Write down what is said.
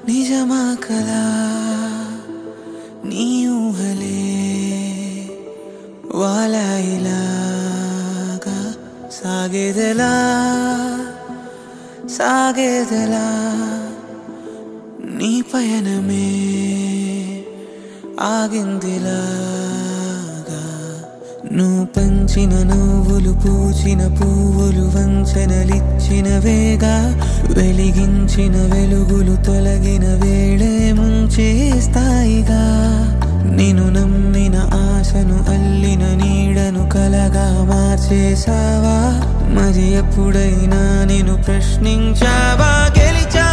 నిజమా కలా నీ ఊహలే వాలాయిలాగా సాగేదెలా నీ పయనమే ఆగిందిలాగా నువ్వు పంచిన నువ్వులు పూచిన పువ్వులు వంచనలిచ్చిన వేగా వెలిగించిన వెలుగులు తొలగిన వేళే ముంచేస్తాయిగా నిన్ను నమ్మిన ఆశను అల్లిన నీడను కలగా మార్చేసావా మరి ఎప్పుడైనా నేను ప్రశ్నించావా గెలిచా